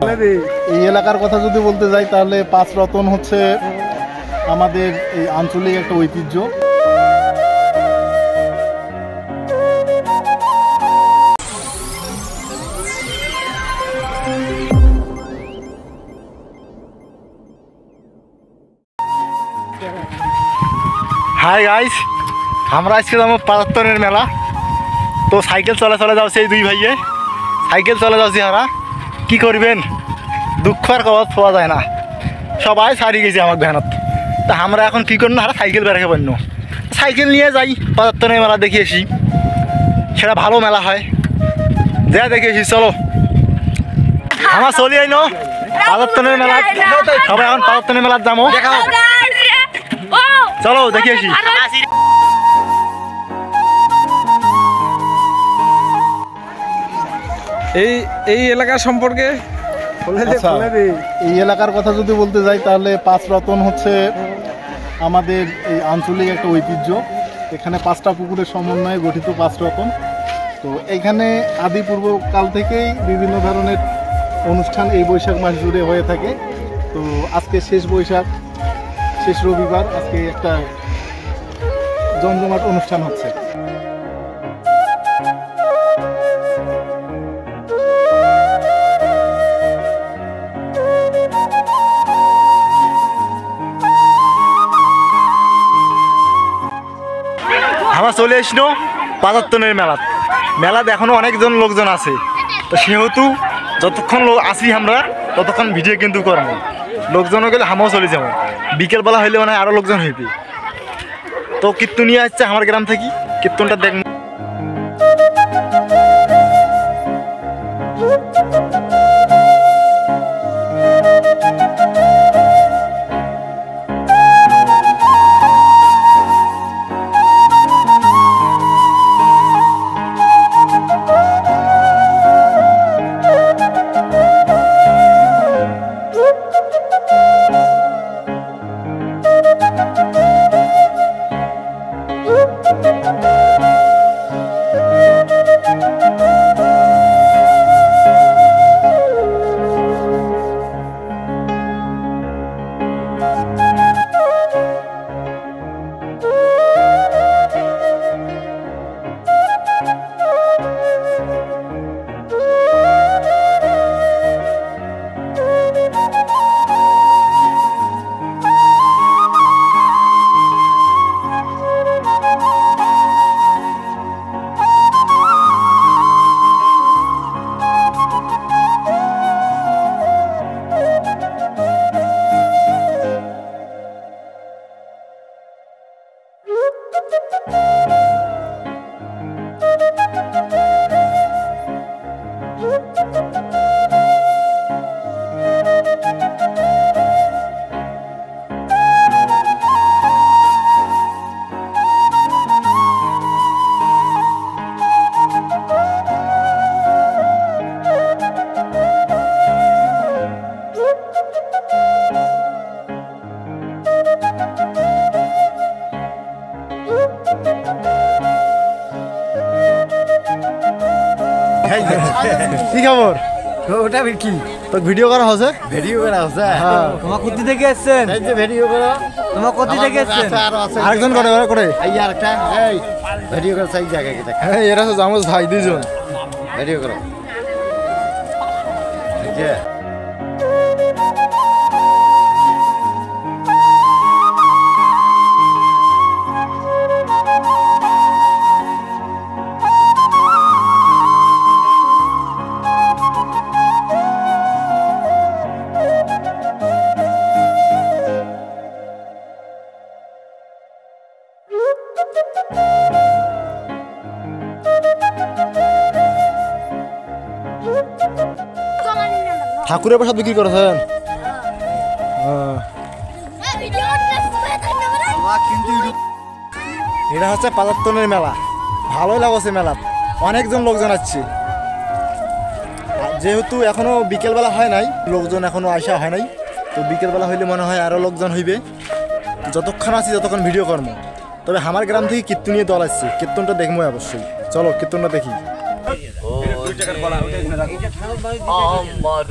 এই এলাকার কথা যদি বলতে যাই তাহলে পাঁচ রতন হচ্ছে আমাদের এই আঞ্চলিক একটা ঐতিহ্য। হাই গাইস, আমরা আজকে যাবো পাঁচাত্তরের মেলা। তো সাইকেল চলাচলে যাচ্ছে এই দুই ভাইয়ে, সাইকেল চলে যাচ্ছি। হারা কি করবেন, দুঃখ আর কবাদ পাওয়া যায় না, সবাই সারিয়ে গেছে আমার ভ্যানত। তা আমরা এখন কী করবো, হারা সাইকেল বেড়াকে পারল, সাইকেল নিয়ে যাই পাঁচাত্তরের মেলা দেখে আসি। সেটা ভালো মেলা হয়, যা দেখে আসি। চলো আমার চলি আইন পাঁচাত্তরের মেলা, সবাই এখন পাঁচাত্তরের মেলার যাবো, চলো দেখে আসি। এই এলাকার সম্পর্কে এই এলাকার কথা যদি বলতে যাই তাহলে পাঁচ রতন হচ্ছে আমাদের এই আঞ্চলিক একটা ঐতিহ্য। এখানে পাঁচটা পুকুরের সমন্বয়ে গঠিত পাঁচ রতন। তো এইখানে আদি পূর্বকাল থেকেই বিভিন্ন ধরনের অনুষ্ঠান এই বৈশাখ মাস জুড়ে হয়ে থাকে। তো আজকে শেষ বৈশাখ, শেষ রবিবার, আজকে একটা জমজমাট অনুষ্ঠান হচ্ছে। আমরা চলে এসলো পাঁচাত্তরের মেলাত এখনো অনেকজন লোকজন আছে। তো সেহেতু যতক্ষণ আসি আমরা ততক্ষণ ভিডিও কিন্তু করবো। লোকজনও গেলে আমরাও চলে যাবো, বিকেলবেলা হইলে মানে আরও লোকজন হইবে। তো কীর্তন নিয়ে আসছে আমার গ্রাম থেকে, কীর্তনটা দেখবো। কি খবর? ওটা কি তো ভিডিও করা হচ্ছে? ভিডিও করা হচ্ছে? হ্যাঁ। তোমার কোথা থেকে আসছেন? এই যে ভিডিও করো। তোমার কোথা থেকে আসছেন? আরেকজন করে এই আরেকটা, এই ভিডিও করো সেই জায়গায় কি দেখা। হ্যাঁ, এরা তো জামুস ভাই দুইজন। ভিডিও করো। এই যে ঠাকুরের প্রসাদ বিক্রি করেছেন? এটা হচ্ছে পাঁচাত্তরের মেলা, ভালোই লাগছে মেলা, অনেকজন লোকজন আসছে। যেহেতু এখনো বিকেলবেলা হয় নাই, লোকজন এখনো আসা হয় নাই, তো বিকেলবেলা হইলে মনে হয় আরও লোকজন হইবে। যতক্ষণ আছি ততক্ষণ ভিডিও করব। তবে আমার গ্রাম থেকে কীর্তনীয় দল আসছে, কীর্তনটা দেখবো অবশ্যই। চলো কীর্তনটা দেখি। আমার